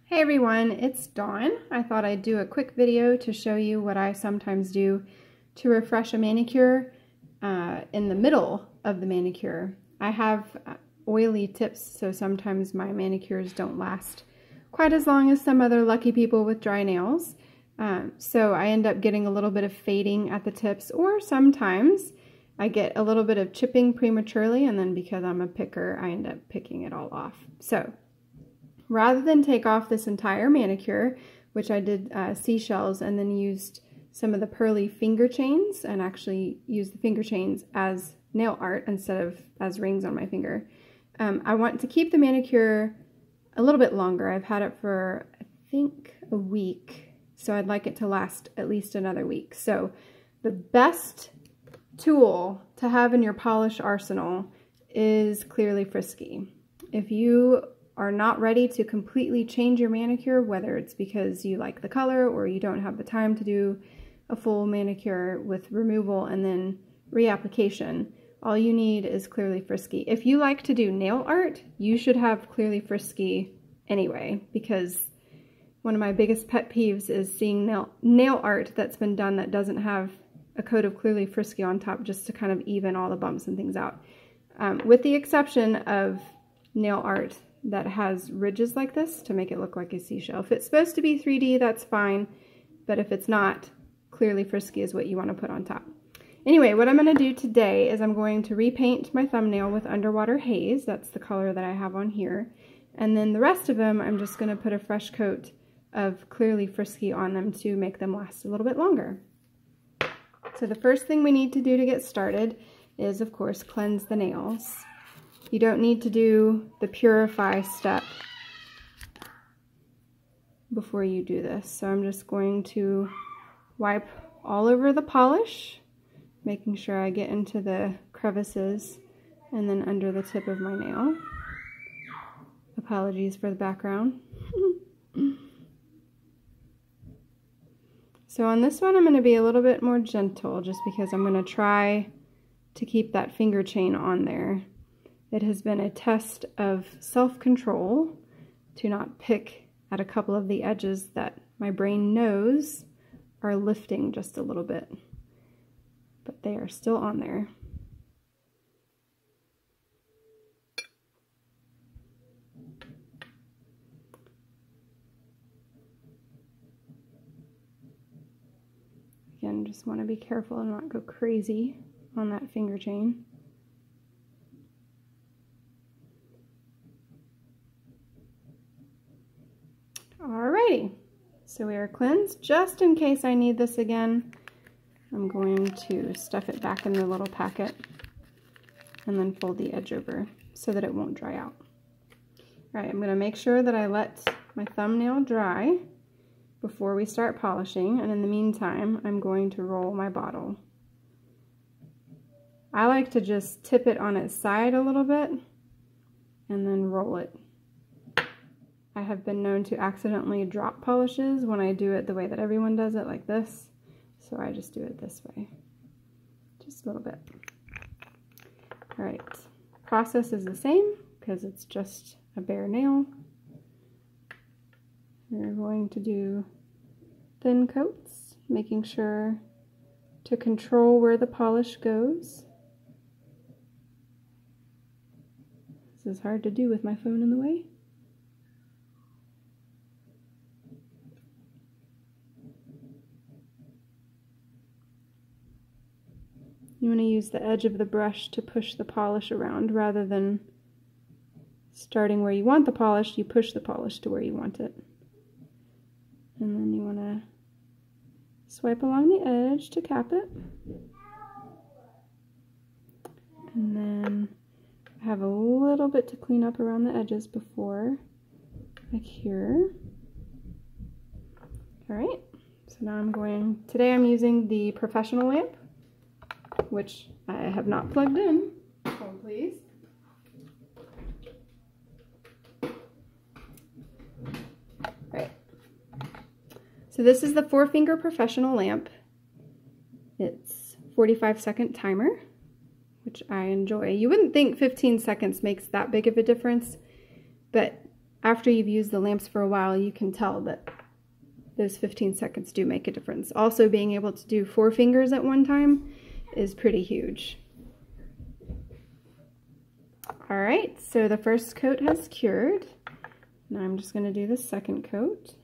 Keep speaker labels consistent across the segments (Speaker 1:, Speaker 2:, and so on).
Speaker 1: Hey everyone, it's Dawn. I thought I'd do a quick video to show you what I sometimes do to refresh a manicure in the middle of the manicure. I have oily tips, so sometimes my manicures don't last quite as long as some other lucky people with dry nails. So I end up getting a little bit of fading at the tips, or sometimes I get a little bit of chipping prematurely, and then because I'm a picker, I end up picking it all off. So rather than take off this entire manicure, which I did seashells and then used some of the pearly finger chains, and actually used the finger chains as nail art instead of as rings on my finger, I want to keep the manicure a little bit longer. I've had it for, I think, a week, so I'd like it to last at least another week. So the best tool to have in your polish arsenal is clearly Frisky. If you are not ready to completely change your manicure, whether it's because you like the color or you don't have the time to do a full manicure with removal and then reapplication, all you need is clearly Frisky. If you like to do nail art, you should have clearly Frisky anyway, because one of my biggest pet peeves is seeing nail art that's been done that doesn't have a coat of clearly Frisky on top, just to kind of even all the bumps and things out. With the exception of nail art that has ridges like this to make it look like a seashell. If it's supposed to be 3D, that's fine, but if it's not, clearly Frisky is what you want to put on top. Anyway, what I'm going to do today is I'm going to repaint my thumbnail with Underwater Haze. That's the color that I have on here. And then the rest of them, I'm just going to put a fresh coat of clearly Frisky on them to make them last a little bit longer. So the first thing we need to do to get started is, of course, cleanse the nails. You don't need to do the purify step before you do this. So I'm just going to wipe all over the polish, making sure I get into the crevices and then under the tip of my nail. Apologies for the background. So on this one, I'm going to be a little bit more gentle just because I'm going to try to keep that finger chain on there. It has been a test of self-control to not pick at a couple of the edges that my brain knows are lifting just a little bit, but they are still on there. Again, just want to be careful and not go crazy on that finger chain. Alrighty, so we are cleansed. Just in case I need this again, I'm going to stuff it back in the little packet and then fold the edge over so that it won't dry out. Alright, I'm going to make sure that I let my thumbnail dry before we start polishing, and in the meantime, I'm going to roll my bottle. I like to just tip it on its side a little bit and then roll it. I have been known to accidentally drop polishes when I do it the way that everyone does it, like this. So I just do it this way, just a little bit. All right, process is the same because it's just a bare nail. We're going to do thin coats, making sure to control where the polish goes. This is hard to do with my phone in the way. You want to use the edge of the brush to push the polish around rather than starting where you want the polish. You push the polish to where you want it. And then you want to swipe along the edge to cap it. And then I have a little bit to clean up around the edges before I cure. Alright, so now today I'm using the professional lamp, which I have not plugged in. Hold please. Alright. So this is the 4-finger professional lamp. It's 45-second timer, which I enjoy. You wouldn't think 15 seconds makes that big of a difference, but after you've used the lamps for a while, you can tell that those 15 seconds do make a difference. Also, being able to do 4 fingers at one time is pretty huge. All right, so the first coat has cured. Now I'm just going to do the second coat.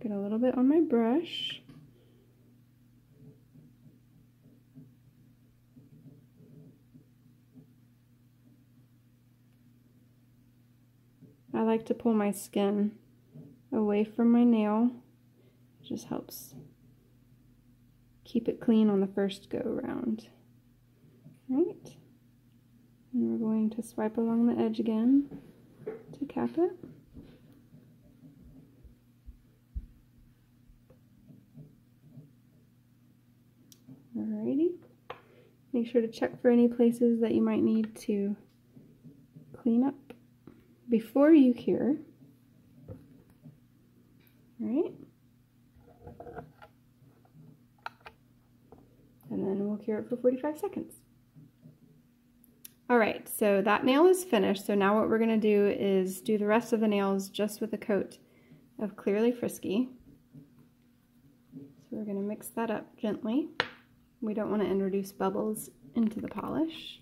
Speaker 1: Get a little bit on my brush. I like to pull my skin away from my nail. It just helps keep it clean on the first go around. Right. And we're going to swipe along the edge again to cap it. Alrighty. Make sure to check for any places that you might need to clean up before you cure. Alright. And then we'll cure it for 45 seconds. Alright, so that nail is finished. So now what we're going to do is do the rest of the nails just with a coat of Clearly Frisky. So we're going to mix that up gently. We don't want to introduce bubbles into the polish.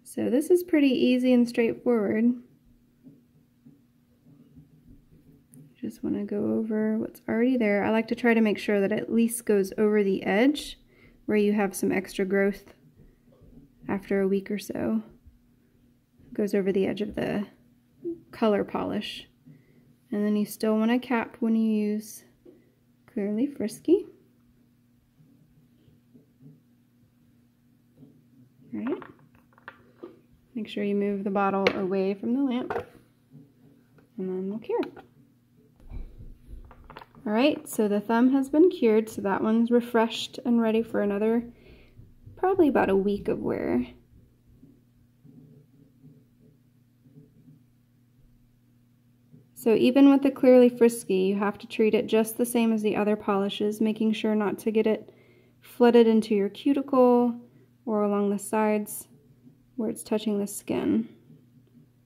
Speaker 1: So this is pretty easy and straightforward. Just want to go over what's already there. I like to try to make sure that it at least goes over the edge where you have some extra growth after a week or so. It goes over the edge of the color polish. And then you still want to cap when you use Clearly Frisky. All right. Make sure you move the bottle away from the lamp. And then we'll cure. Alright, so the thumb has been cured, so that one's refreshed and ready for another, probably about a week of wear. So even with the Clearly Frisky, you have to treat it just the same as the other polishes, making sure not to get it flooded into your cuticle or along the sides where it's touching the skin,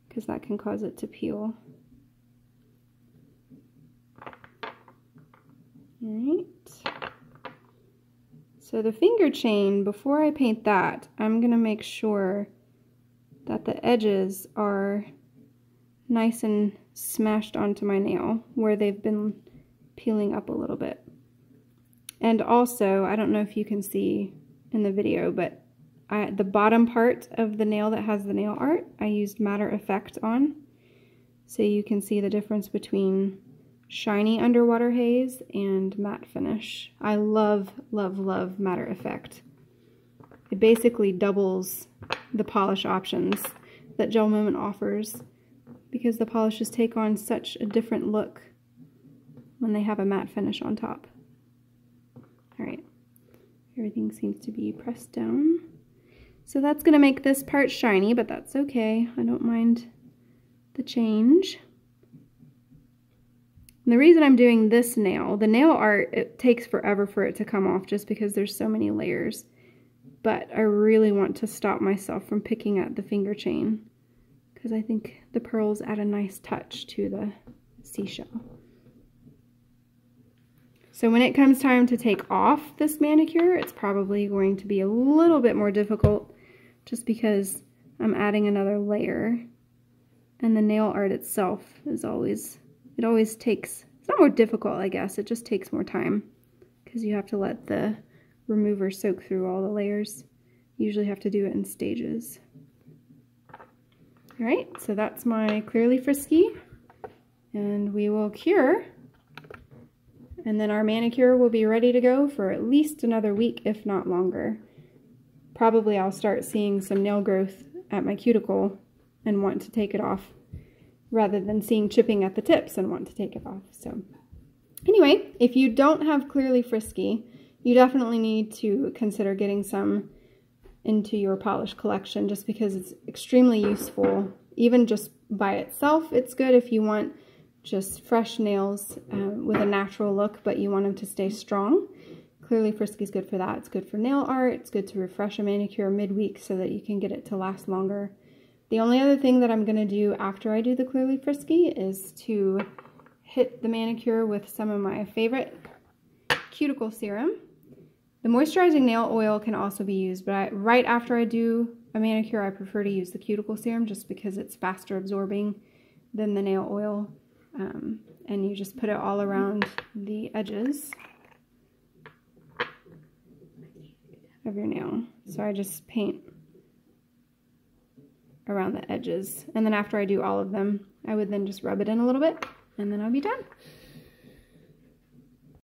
Speaker 1: because that can cause it to peel. Alright, so the finger chain, before I paint that, I'm going to make sure that the edges are nice and smashed onto my nail where they've been peeling up a little bit. And also, I don't know if you can see in the video, but the bottom part of the nail that has the nail art, I used Matter Effect on, so you can see the difference between shiny underwater haze and matte finish. I love, love, love Matter Effect. It basically doubles the polish options that GelMoment offers because the polishes take on such a different look when they have a matte finish on top. Alright, everything seems to be pressed down. So that's going to make this part shiny, but that's okay. I don't mind the change. And the reason I'm doing this nail, the nail art, it takes forever for it to come off just because there's so many layers. But I really want to stop myself from picking at the finger chain because I think the pearls add a nice touch to the seashell. So when it comes time to take off this manicure, it's probably going to be a little bit more difficult just because I'm adding another layer. And the nail art itself is always... It always takes, it's not more difficult, I guess, it just takes more time because you have to let the remover soak through all the layers. You usually have to do it in stages. Alright, so that's my Clearly Frisky, and we will cure, and then our manicure will be ready to go for at least another week, if not longer. Probably I'll start seeing some nail growth at my cuticle and want to take it off, rather than seeing chipping at the tips and want to take it off. So anyway, if you don't have Clearly Frisky, you definitely need to consider getting some into your polish collection just because it's extremely useful. Even just by itself, it's good if you want just fresh nails with a natural look, but you want them to stay strong. Clearly Frisky is good for that. It's good for nail art. It's good to refresh a manicure midweek so that you can get it to last longer. The only other thing that I'm going to do after I do the Clearly Frisky is to hit the manicure with some of my favorite cuticle serum. The moisturizing nail oil can also be used, but right after I do a manicure, I prefer to use the cuticle serum just because it's faster absorbing than the nail oil. And you just put it all around the edges of your nail. So I just paint around the edges. And then after I do all of them, I would then just rub it in a little bit, and then I'll be done.